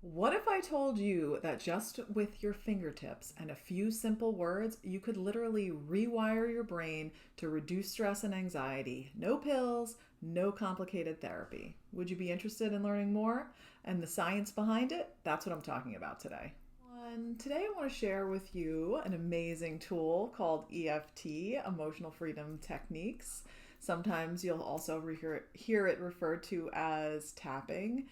What if I told you that just with your fingertips and a few simple words, you could literally rewire your brain to reduce stress and anxiety? No pills, no complicated therapy. Would you be interested in learning more? And the science behind it? That's what I'm talking about today. And today I want to share with you an amazing tool called EFT, Emotional Freedom Techniques. Sometimes you'll also hear it referred to as tapping.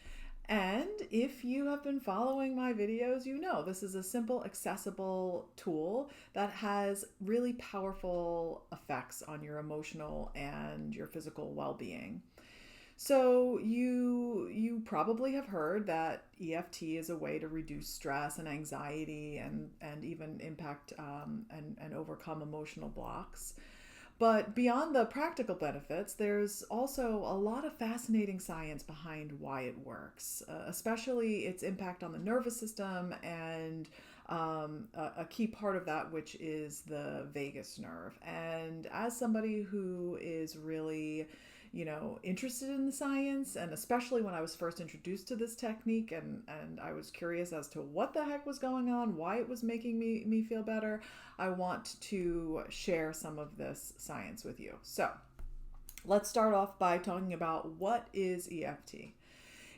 And if you have been following my videos, you know this is a simple, accessible tool that has really powerful effects on your emotional and your physical well-being. So you probably have heard that EFT is a way to reduce stress and anxiety and even impact and overcome emotional blocks. But beyond the practical benefits, there's also a lot of fascinating science behind why it works, especially its impact on the nervous system and a key part of that, which is the vagus nerve. And as somebody who is really, interested in the science, and especially when I was first introduced to this technique and I was curious as to what the heck was going on, why it was making me feel better, I want to share some of this science with you. So let's start off by talking about what is EFT.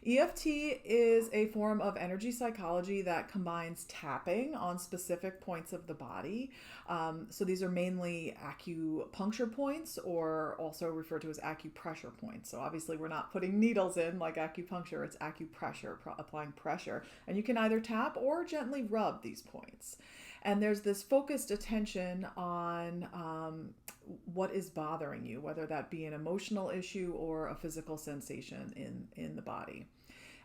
EFT is a form of energy psychology that combines tapping on specific points of the body. So these are mainly acupuncture points, or also referred to as acupressure points. So obviously we're not putting needles in like acupuncture, it's acupressure, applying pressure. And you can either tap or gently rub these points. And there's this focused attention on what is bothering you, whether that be an emotional issue or a physical sensation in the body.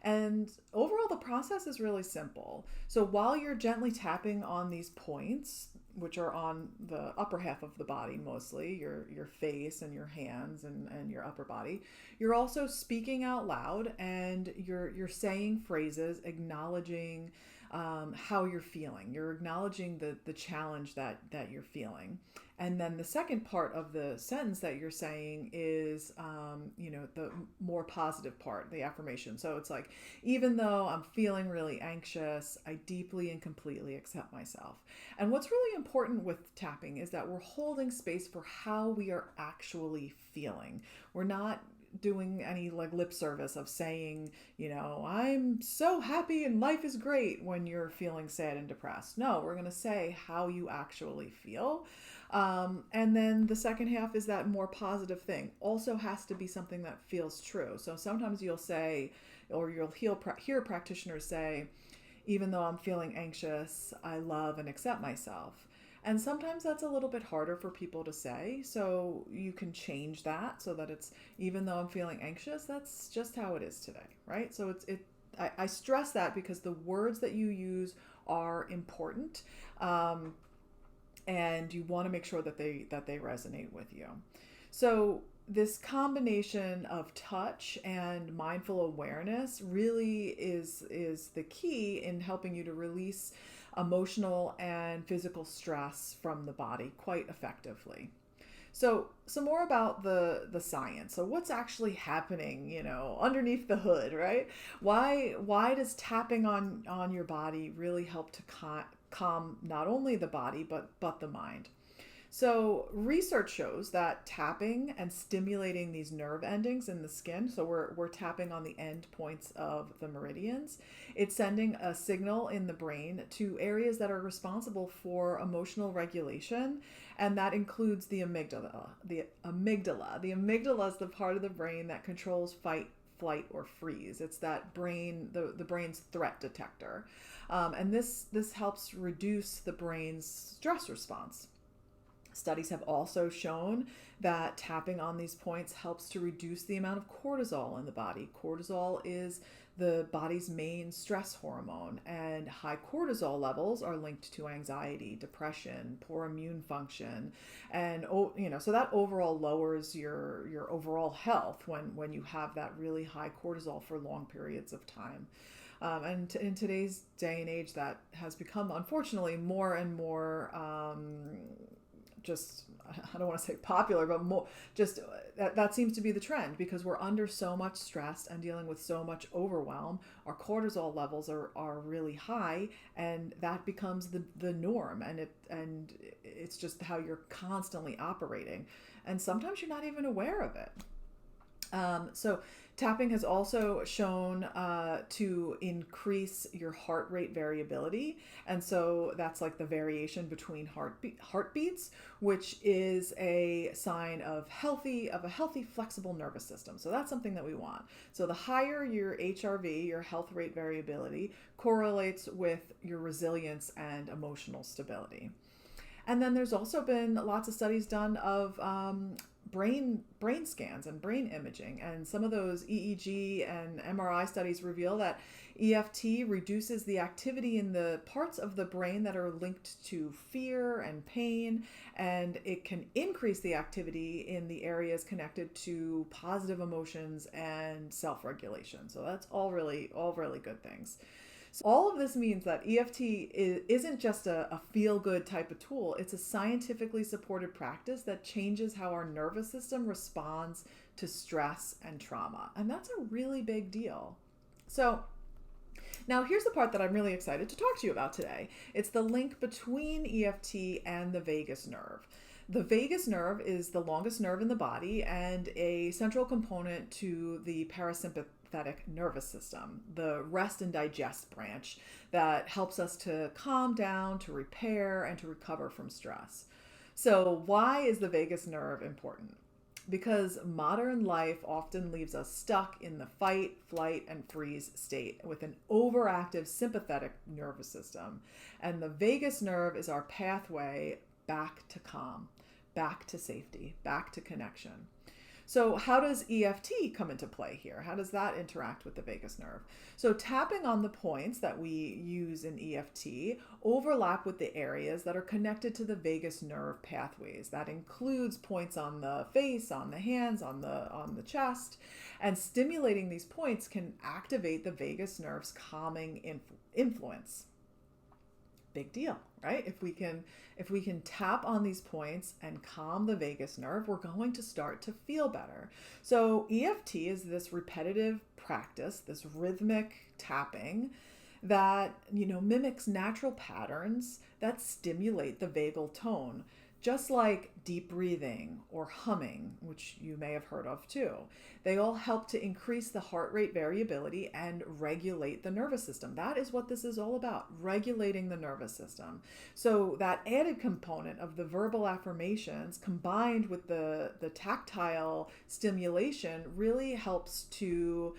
And overall, the process is really simple. So while you're gently tapping on these points, which are on the upper half of the body mostly, your face and your hands and your upper body, you're also speaking out loud and you're saying phrases acknowledging how you're feeling. You're acknowledging the challenge that you're feeling. And then the second part of the sentence that you're saying is, the more positive part, the affirmation. So it's like, even though I'm feeling really anxious, I deeply and completely accept myself. And what's really important with tapping is that we're holding space for how we are actually feeling. We're not doing any like lip service of saying, I'm so happy and life is great when you're feeling sad and depressed. No, we're going to say how you actually feel. And then the second half is that more positive thing. Also has to be something that feels true. So sometimes you'll say, or you'll hear practitioners say, even though I'm feeling anxious, I love and accept myself. And sometimes that's a little bit harder for people to say. So you can change that so that it's, even though I'm feeling anxious, that's just how it is today, right? So I stress that because the words that you use are important. And you want to make sure that they resonate with you. So this combination of touch and mindful awareness really is the key in helping you to release emotional and physical stress from the body quite effectively. So some more about the science. So what's actually happening, underneath the hood, right? Why does tapping on your body really help to calm not only the body but the mind? So research shows that tapping and stimulating these nerve endings in the skin, so we're tapping on the end points of the meridians, it's sending a signal in the brain to areas that are responsible for emotional regulation, and that includes the amygdala. The amygdala is the part of the brain that controls fight, flight, or freeze. It's that the brain's threat detector. And this helps reduce the brain's stress response. Studies have also shown that tapping on these points helps to reduce the amount of cortisol in the body. Cortisol is the body's main stress hormone, and high cortisol levels are linked to anxiety, depression, poor immune function, and so that overall lowers your overall health when you have that really high cortisol for long periods of time. And in today's day and age, that has become, unfortunately, more and more just, I don't want to say popular, but more just that seems to be the trend, because we're under so much stress and dealing with so much overwhelm. Our cortisol levels are really high, and that becomes the norm, and it's just how you're constantly operating, and sometimes you're not even aware of it. So tapping has also shown to increase your heart rate variability. And so that's like the variation between heartbeats, which is a sign of a healthy, flexible nervous system. So that's something that we want. So the higher your HRV, your health rate variability, correlates with your resilience and emotional stability. And then there's also been lots of studies done of brain scans and brain imaging, and some of those EEG and MRI studies reveal that EFT reduces the activity in the parts of the brain that are linked to fear and pain, and it can increase the activity in the areas connected to positive emotions and self-regulation. So that's all really good things. So all of this means that EFT isn't just a feel-good type of tool. It's a scientifically supported practice that changes how our nervous system responds to stress and trauma. And that's a really big deal. So now here's the part that I'm really excited to talk to you about today. It's the link between EFT and the vagus nerve. The vagus nerve is the longest nerve in the body and a central component to the parasympathetic nervous system, the rest and digest branch that helps us to calm down, to repair, and to recover from stress. So why is the vagus nerve important? Because modern life often leaves us stuck in the fight, flight, and freeze state with an overactive sympathetic nervous system. And the vagus nerve is our pathway back to calm, back to safety, back to connection. So how does EFT come into play here? How does that interact with the vagus nerve? So tapping on the points that we use in EFT overlap with the areas that are connected to the vagus nerve pathways. That includes points on the face, on the hands, on the chest, and stimulating these points can activate the vagus nerve's calming influence. Big deal, right? If we can tap on these points and calm the vagus nerve, we're going to start to feel better. So EFT is this repetitive practice, this rhythmic tapping that, mimics natural patterns that stimulate the vagal tone, just like deep breathing or humming, which you may have heard of too. They all help to increase the heart rate variability and regulate the nervous system. That is what this is all about, regulating the nervous system. So that added component of the verbal affirmations combined with the tactile stimulation really helps to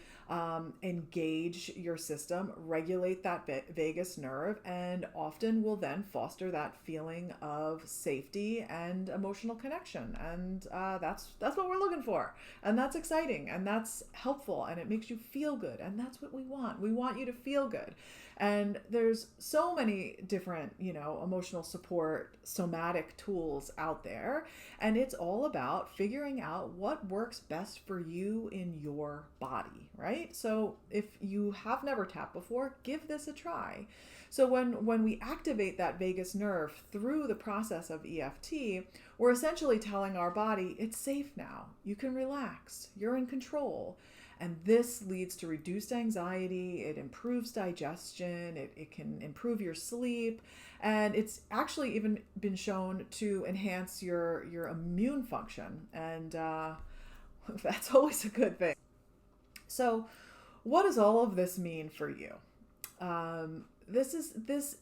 engage your system, regulate that vagus nerve, and often will then foster that feeling of safety and emotional connection. And that's what we're looking for. And that's exciting, and that's helpful, and it makes you feel good. And that's what we want. We want you to feel good. And there's so many different, emotional support, somatic tools out there. And it's all about figuring out what works best for you in your body, right? So if you have never tapped before, give this a try. So when we activate that vagus nerve through the process of EFT, we're essentially telling our body, it's safe now. You can relax. You're in control. And this leads to reduced anxiety, it improves digestion, it can improve your sleep, and it's actually even been shown to enhance your immune function, and that's always a good thing. So what does all of this mean for you? This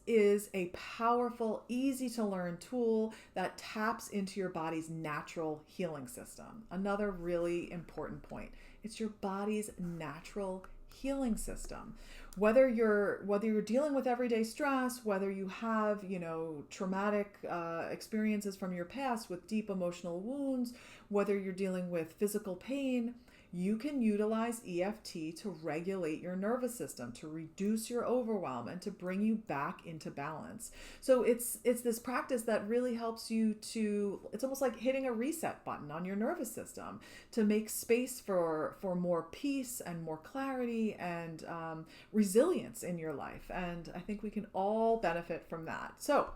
is a powerful, easy to learn tool that taps into your body's natural healing system. Another really important point. It's your body's natural healing system. Whether you're dealing with everyday stress, whether you have, traumatic experiences from your past with deep emotional wounds, whether you're dealing with physical pain, you can utilize EFT to regulate your nervous system, to reduce your overwhelm, and to bring you back into balance. So it's this practice that really helps you it's almost like hitting a reset button on your nervous system to make space for more peace and more clarity and resilience in your life. And I think we can all benefit from that. So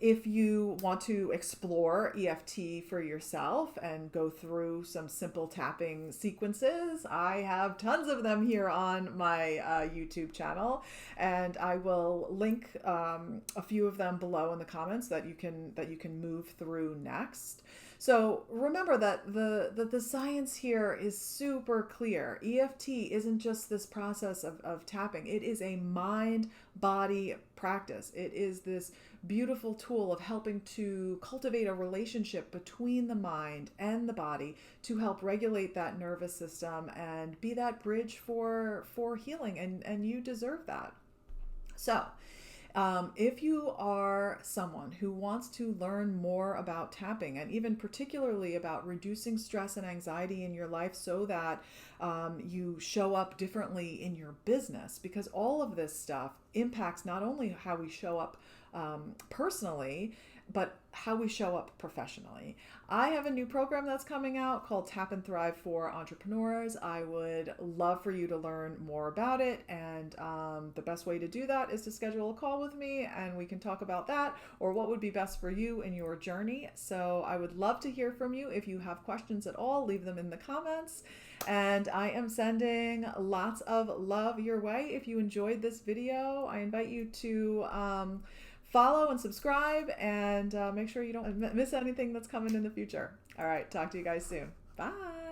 If you want to explore EFT for yourself and go through some simple tapping sequences, I have tons of them here on my YouTube channel, and I will link a few of them below in the comments that you can move through next. So remember that the science here is super clear. EFT isn't just this process of tapping. It is a mind-body practice. It is this beautiful tool of helping to cultivate a relationship between the mind and the body to help regulate that nervous system and be that bridge for healing, and you deserve that. So if you are someone who wants to learn more about tapping, and even particularly about reducing stress and anxiety in your life so that you show up differently in your business, because all of this stuff impacts not only how we show up personally, but how we show up professionally. I have a new program that's coming out called Tap and Thrive for Entrepreneurs. I would love for you to learn more about it, and the best way to do that is to schedule a call with me, and we can talk about that or what would be best for you in your journey. So I would love to hear from you. If you have questions at all, leave them in the comments. And I am sending lots of love your way. If you enjoyed this video, I invite you to follow and subscribe, and make sure you don't miss anything that's coming in the future. All right, talk to you guys soon. Bye.